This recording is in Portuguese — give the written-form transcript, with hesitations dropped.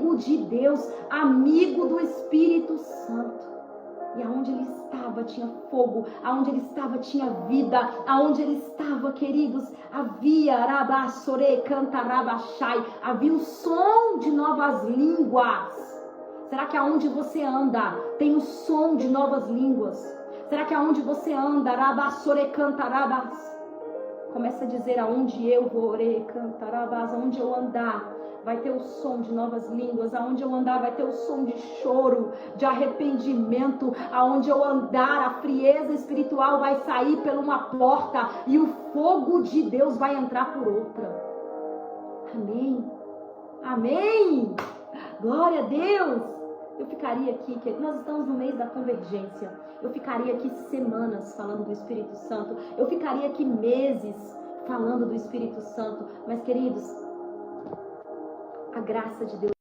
amigo de Deus, amigo do Espírito Santo. E aonde ele estava tinha fogo, aonde ele estava tinha vida, aonde ele estava, queridos, havia rabassore cantarabachai, havia o som de novas línguas. Será que aonde você anda tem o som de novas línguas? Será que aonde você anda, rabassore cantarabas? Começa a dizer: aonde eu vou, ore cantarabas, aonde eu andar vai ter o som de novas línguas, aonde eu andar vai ter o som de choro, de arrependimento, aonde eu andar a frieza espiritual vai sair por uma porta e o fogo de Deus vai entrar por outra. Amém, amém, glória a Deus. Eu ficaria aqui, nós estamos no mês da convergência, eu ficaria aqui semanas falando do Espírito Santo, eu ficaria aqui meses falando do Espírito Santo, mas queridos, a graça de Deus